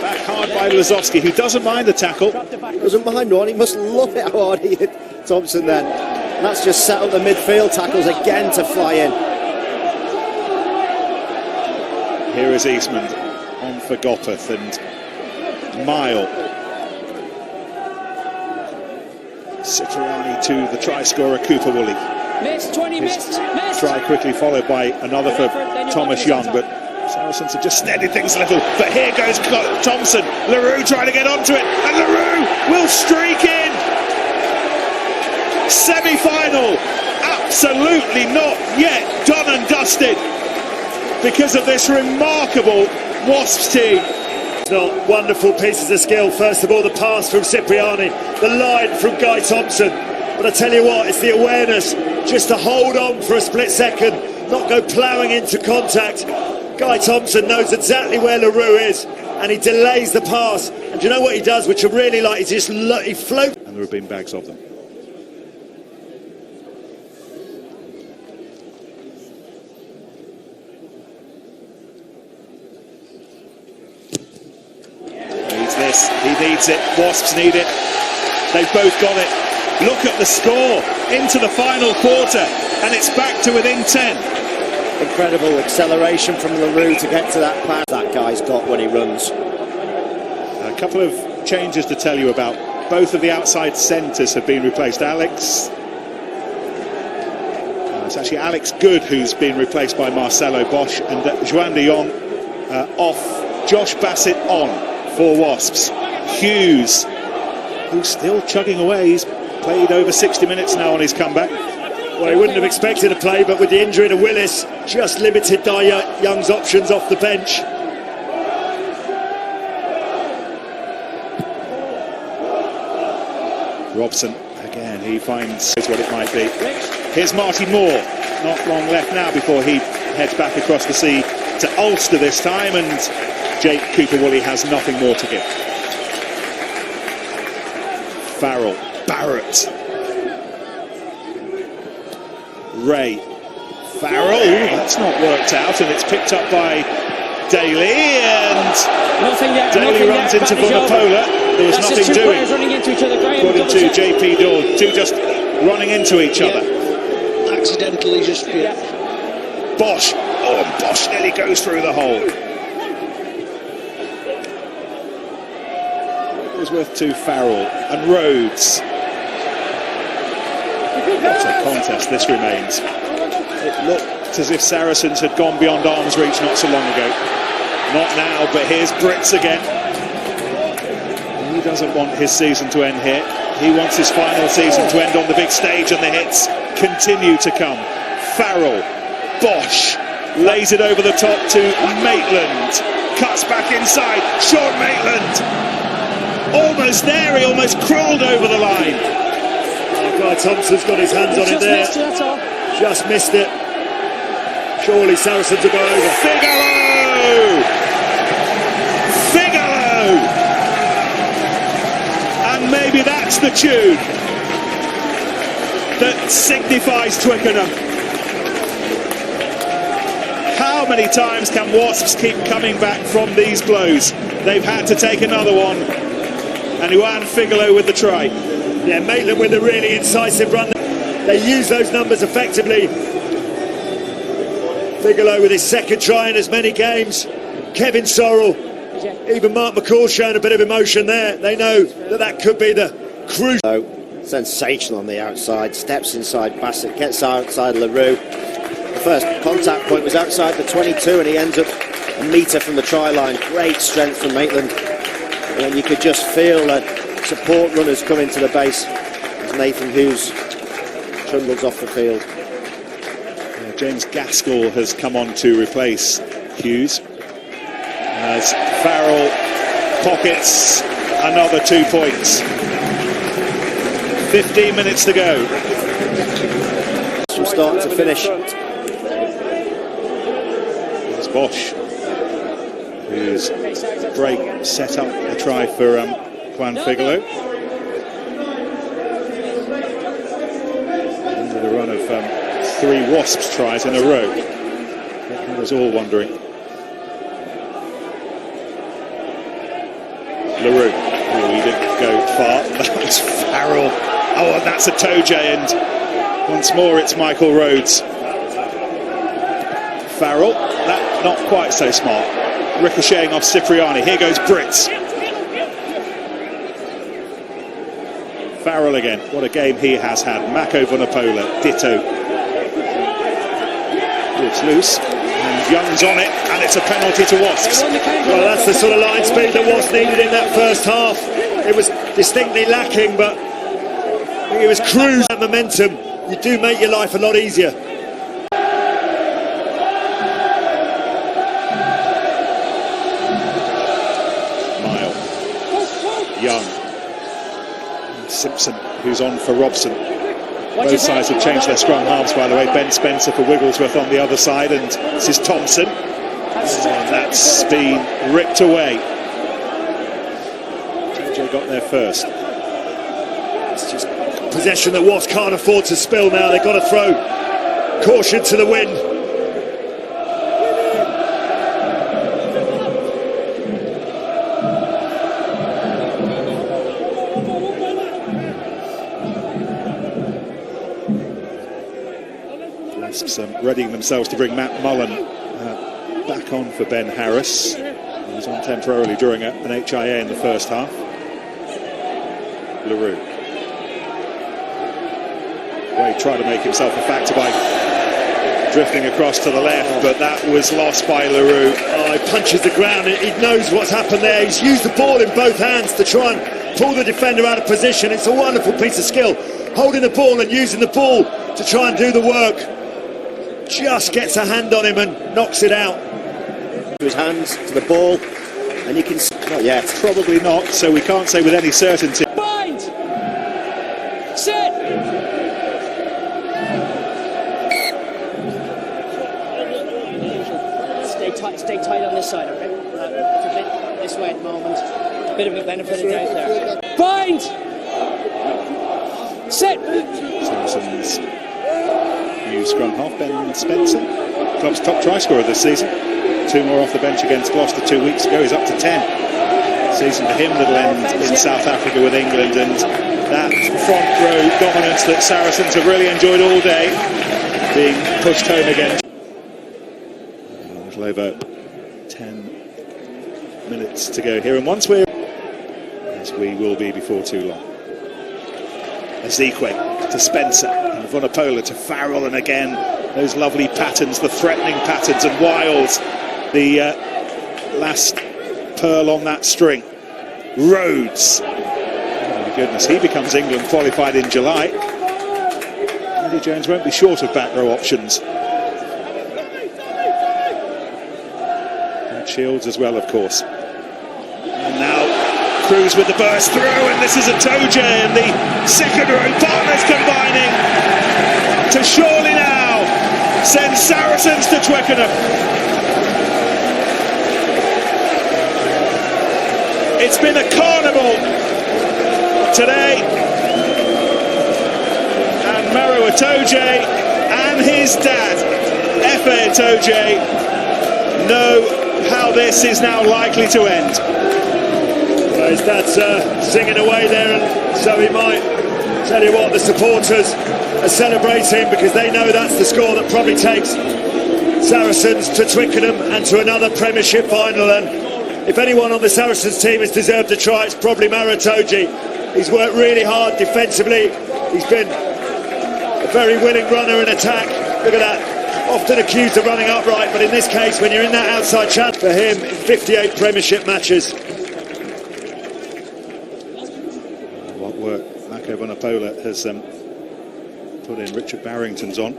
B: back hard by Lazowski, who doesn't mind the tackle.
A: Doesn't mind one, he must love it how hard he hit Thompson then. And that's just set up the midfield tackles again to fly in.
B: Here is Eastman on for Gopeth and Mile. Sitirani to the try scorer Cooper Woolley.
D: Miss, 20, miss.
B: Try quickly followed by another for Thomas Young, but Saracens have just steadied things a little. But here goes Thompson. LaRue trying to get onto it, and LaRue will streak in. Semi-final, absolutely not yet done and dusted because of this remarkable Wasps team.
C: Not wonderful pieces of skill. First of all, the pass from Cipriani, the line from Guy Thompson. But I tell you what, it's the awareness just to hold on for a split second, not go ploughing into contact. Guy Thompson knows exactly where LaRue is, and he delays the pass. And do you know what he does, which I really like? He floats.
B: And there have been bags of them. He needs it. Wasps need it. They've both got it. Look at the score into the final quarter, and it's back to within 10.
A: Incredible acceleration from LaRue to get to that pass that guy's got when he runs.
B: A couple of changes to tell you about. Both of the outside centres have been replaced. It's actually Alex Good who's been replaced by Marcelo Bosch, and Joan de Jong off. Josh Bassett on for Wasps. Hughes, who's still chugging away. He's played over 60 minutes now on his comeback.
C: Well, he wouldn't have expected to play, but with the injury to Willis, just limited Dai Young's options off the bench.
B: Robson, again, he finds what it might be. Here's Marty Moore. Not long left now before he heads back across the sea to Ulster this time, and Jake Cooper-Woolley has nothing more to give. Farrell, Barrett, Ray, Farrell, that's not worked out, and it's picked up by Daly, and Daly runs into Vunipola. There was nothing doing,
D: running into each other.
B: according to JP Dawn, two just running into each other.
G: Accidentally just...
B: Bosch, oh, and Bosch nearly goes through the hole. It was worth to Farrell and Rhodes. What a contest this remains. It looked as if Saracens had gone beyond arm's reach not so long ago. Not now, but here's Brits again. He doesn't want his season to end here. He wants his final season to end on the big stage, and the hits continue to come. Farrell, Bosch, lays it over the top to Maitland. Cuts back inside, Sean Maitland. Almost there, he almost crawled over the line.
C: Guy Thompson's got his hands on it there. Just missed it. Surely Saracens will go over.
B: Figaro! Figaro! And maybe that's the tune that signifies Twickenham. How many times can Wasps keep coming back from these blows? They've had to take another one. And Juan Figaro with the try.
C: Yeah, Maitland with a really incisive run. They use those numbers effectively. Figaro with his second try in as many games. Kevin Sorrell, even Mark McCall showing a bit of emotion there. They know that that could be the crucial.
A: Sensational on the outside, steps inside Bassett, gets outside LaRue. The first contact point was outside the 22 and he ends up a metre from the try line. Great strength from Maitland. And you could just feel that support runners coming to the base as Nathan Hughes trundles off the field.
B: James Gaskell has come on to replace Hughes. As Farrell pockets another 2 points. 15 minutes to go.
A: From start to finish.
B: There's Bosch, whose break set up a try for Juan Figaro. Under the run of 3 Wasps tries in a row. I was all wondering. LaRue, oh, he didn't go far. That was Farrell. Oh, and that's a toe J, and once more it's Michael Rhodes. Farrell, that not quite so smart. Ricocheting off Cipriani. Here goes Brits. Farrell again. What a game he has had. Mako Vunipola, ditto. It's loose, and Young's on it, and it's a penalty to Wasps.
C: Well, that's the sort of line speed that Wasps needed in that first half. It was distinctly lacking, but I think it was cruise and momentum. You do make your life a lot easier.
B: Young, Simpson, who's on for Robson. Both sides have changed their scrum halves, by the way. Ben Spencer for Wigglesworth on the other side, and this is Thompson. And that's been ripped away. JJ got there first.
C: It's just possession that Wasps can't afford to spill now. They've got to throw caution to the wind.
B: Readying themselves to bring Matt Mullen back on for Ben Harris. He was on temporarily during an HIA in the first half. LaRue. Wade tried to make himself a factor by drifting across to the left, but that was lost by LaRue.
C: Oh, he punches the ground. He knows what's happened there. He's used the ball in both hands to try and pull the defender out of position. It's a wonderful piece of skill. Holding the ball and using the ball to try and do the work. Just gets a hand on him and knocks it out.
A: His hands to the ball, and you can not yet.
B: Probably not, so we can't say with any certainty.
D: Bind! Sit! Stay tight on this side, okay? It's a bit this way at the moment. A bit of a benefit of doubt there. Bind! Sit!
B: Saracens. New scrum half, Ben Spencer, club's top try scorer this season. 2 more off the bench against Gloucester 2 weeks ago. He's up to 10. Season for him that'll end in South Africa with England, and that front row dominance that Saracens have really enjoyed all day being pushed home again. A little over 10 minutes to go here, and once we're, as we will be before too long. Ezekwe to Spencer, and Vunipola to Farrell, and again those lovely patterns, the threatening patterns, and Wiles, the last pearl on that string. Rhodes, oh my goodness, he becomes England qualified in July. Andy Jones won't be short of back row options. And Shields as well, of course. And now Cruz with the burst through, and this is a Toje, and the second row partners combining to surely now send Saracens to Twickenham. It's been a carnival today, and Maro Toje and his dad, Efe Toje, know how this is now likely to end.
C: His dad's singing away there, and so he might. Tell you what, the supporters are celebrating because they know that's the score that probably takes Saracens to Twickenham and to another Premiership final. And if anyone on the Saracens team has deserved a try, it's probably Maro Toje. He's worked really hard defensively. He's been a very willing runner in attack. Look at that. Often accused of running upright, but in this case, when you're in that outside chance for him in 58 Premiership matches.
B: What work Mako Vunipola has put in. Richard Barrington's on.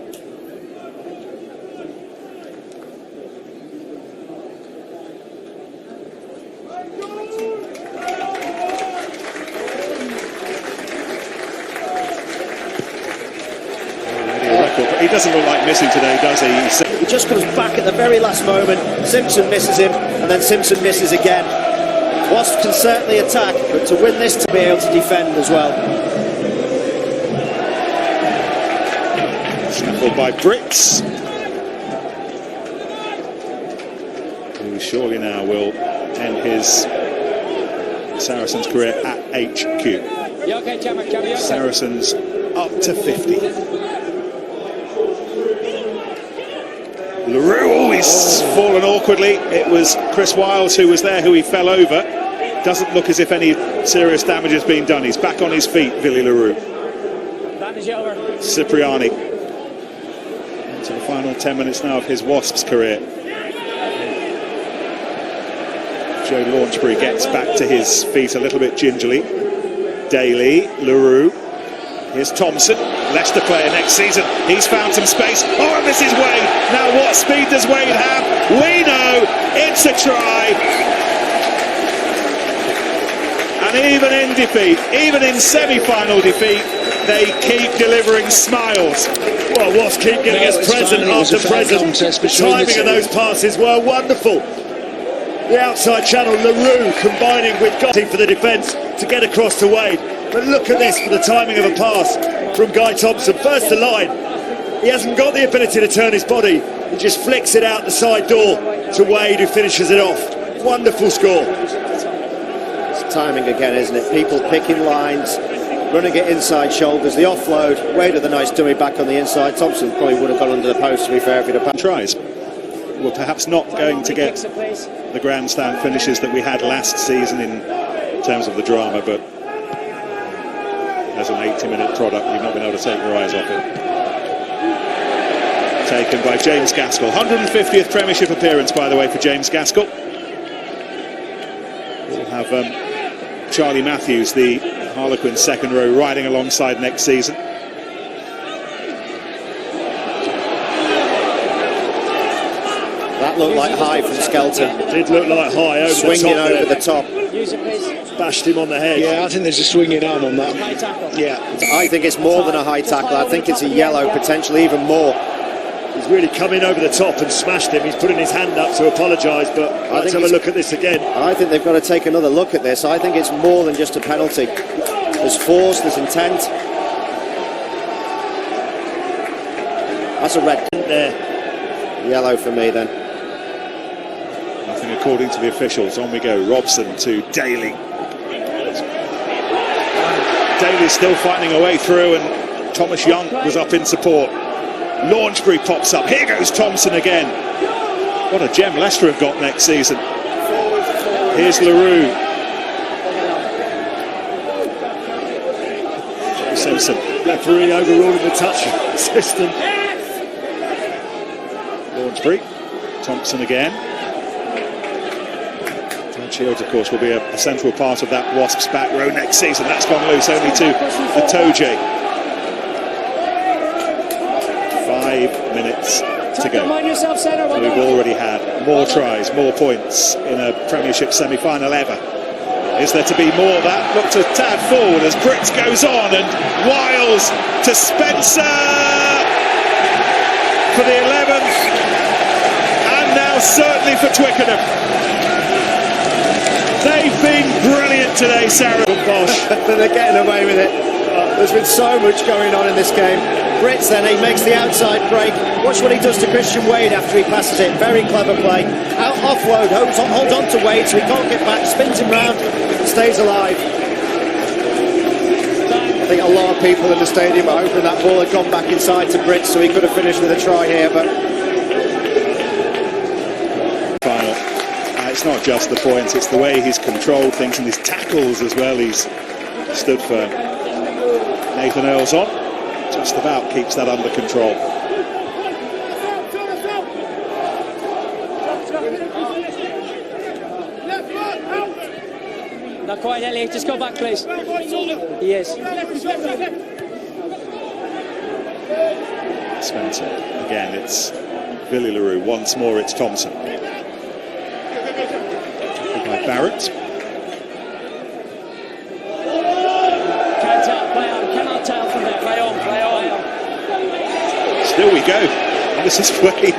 B: He doesn't look like missing today, does he?
A: He just comes back at the very last moment. Simpson misses him, and then Simpson misses again. Wasps can certainly attack, but to win this, to be able to defend as well.
B: Snaffled by Brits, who surely now will end his Saracens career at HQ. Saracens up to 50. LaRue always fallen awkwardly. It was Chris Wiles who was there, who he fell over. Doesn't look as if any serious damage has been done. He's back on his feet, Billy LaRue.
D: That is over.
B: Cipriani into the final. Final 10 minutes now of his Wasps career. Joe Launchbury gets back to his feet a little bit gingerly. Daly, LaRue. Here's Thompson, Leicester player next season. He's found some space. Oh, and this is Wade. Now what speed does Wade have? We know it's a try. And even in defeat, even in semi-final defeat, they keep delivering smiles.
C: Well, Wasps keep giving us present after present. The timing of those passes were wonderful. The outside channel, LaRue combining with Gotti for the defence to get across to Wade. But look at this for the timing of a pass from Guy Thompson. First to line. He hasn't got the ability to turn his body. He just flicks it out the side door to Wade, who finishes it off. Wonderful score.
A: It's timing again, isn't it? People picking lines, running it inside shoulders, the offload. Wade with a nice dummy back on the inside. Thompson probably would have gone under the post, to be fair, if he'd have
B: Tries. We're perhaps not going to get the grandstand finishes that we had last season in terms of the drama, but as an 80-minute product, you've not been able to take your eyes off it. Taken by James Gaskell. 150th Premiership appearance, by the way, for James Gaskell. We'll have Charlie Matthews, the Harlequin second row, riding alongside next season.
A: That looked like high from Skelton.
C: It did look like high over
A: Swinging
C: the top.
A: over the top.
C: Bashed him on the head.
G: Yeah, I think there's a swinging arm on that. Yeah.
A: I think it's more than a high tackle. I think it's a yellow, potentially even more.
C: He's really coming over the top and smashed him. He's putting his hand up to apologise, but let's have a look at this again.
A: I think they've got to take another look at this. I think it's more than just a penalty. There's force, there's intent. That's a red there. Yellow for me then.
B: Nothing according to the officials. On we go. Robson to Daly. Daly's still finding a way through, and Thomas Young was up in support. Launchbury pops up. Here goes Thompson again. What a gem Leicester have got next season. Here's LaRue. Simpson.
C: Referee overruling the touch system.
B: Launchbury. Thompson again. Shields, of course, will be a central part of that Wasps back row next season. That's gone loose, only to Atoje. 5 minutes to go. We've already had more tries, more points in a Premiership semi-final ever. Is there to be more? That looked a tad forward as Brits goes on, and Wiles to Spencer for the 11th, and now certainly for Twickenham. They've been brilliant today, Saracens.
A: But they're getting away with it. There's been so much going on in this game. Brits then, he makes the outside break. Watch what he does to Christian Wade after he passes it. Very clever play. Out offload, holds on to Wade so he can't get back, spins him round, stays alive. I think a lot of people in the stadium are hoping that ball had gone back inside to Brits so he could have finished with a try here, but
B: it's not just the points, it's the way he's controlled things and his tackles as well. He's stood firm. Nathan Earls on, just about keeps that under control.
D: Not quite, Elliot, just go back, please. He is.
B: Spencer, again, it's Billy LaRue. Once more, it's Thompson. By Barrett.
D: Can't tell, play on, cannot tell from there. Play on, play on.
B: Still we go. And this is Wade.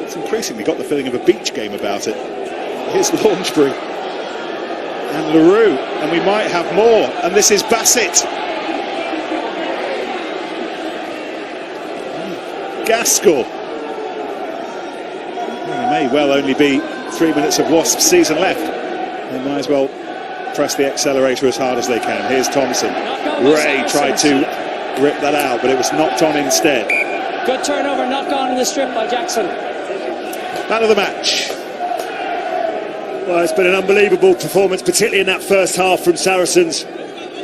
B: It's increasingly got the feeling of a beach game about it. Here's Launchbury. And LaRue. And we might have more. And this is Bassett. Gaskell. There may well only be 3 minutes of Wasps season left. They might as well press the accelerator as hard as they can. Here's Thompson. Ray tried to rip that out, but it was knocked on instead.
D: Good turnover, knock on in the strip by Jackson.
B: Man of the match.
C: Well, it's been an unbelievable performance, particularly in that first half from Saracens.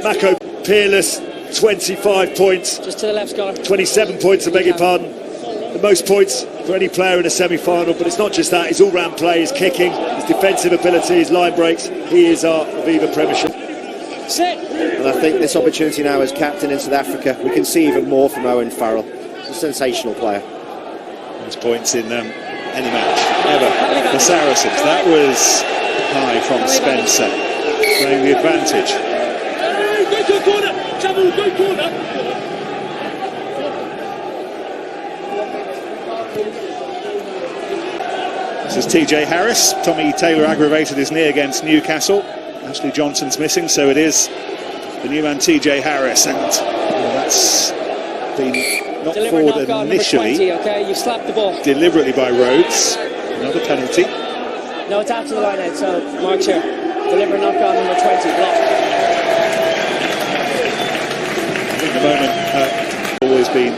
C: Mako peerless, 25 points.
D: Just to the left, Scholar.
C: 27 points, I beg your pardon. The most points for any player in a semi-final, but it's not just that. His all-round play, his kicking, his defensive ability, his line breaks. He is our Aviva Premiership.
A: And I think this opportunity now as captain in South Africa, we can see even more from Owen Farrell. He's a sensational player.
B: Those points in any match ever. The Saracens. That was high from Spencer, playing the advantage.
F: Go to the corner. Jabu, go corner.
B: This is TJ Harris. Tommy Taylor aggravated his knee against Newcastle. Ashley Johnson's missing, so it is the new man TJ Harris, and that's been knocked forward initially.
D: 20, okay? You slapped the ball
B: deliberately by Rhodes. Another penalty.
D: No, it's after the line out, so Mark's here. Deliberate knock-on number 20, block.
B: I think the moment always been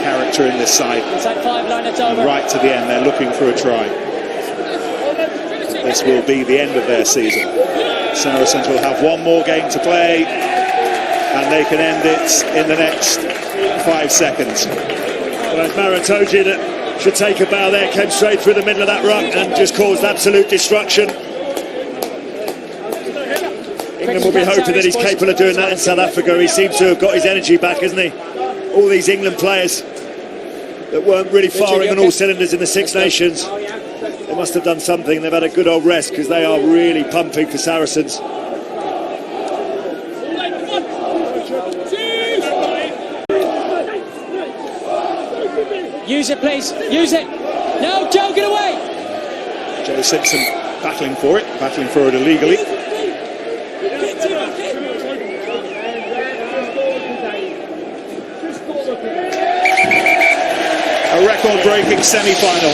B: character in this side.
D: Inside 5, line it's over.
B: Right to the end, they're looking for a try. This will be the end of their season. Saracens will have one more game to play, and they can end it in the next 5 seconds.
C: Well, as Mara told you, that should take a bow there, came straight through the middle of that ruck and just caused absolute destruction. England will be hoping that he's capable of doing that in South Africa. He seems to have got his energy back, hasn't he? All these England players that weren't really firing on all cylinders in the Six Nations, they must have done something. They've had a good old rest because they are really pumping for Saracens.
D: Use it, please. Use it. No, Joe, get away.
B: Joe Simpson battling for it illegally. A record-breaking semi-final.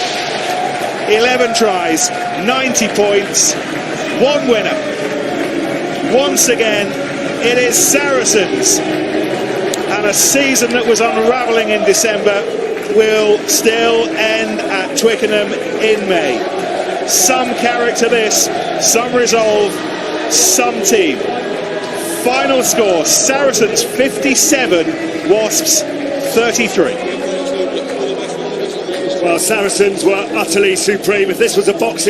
B: 11 tries, 90 points, one winner. Once again, it is Saracens. And a season that was unravelling in December will still end at Twickenham in May. Some character this, some resolve, some team. Final score, Saracens 57, Wasps 33.
C: Well, Saracens were utterly supreme. If this was a boxing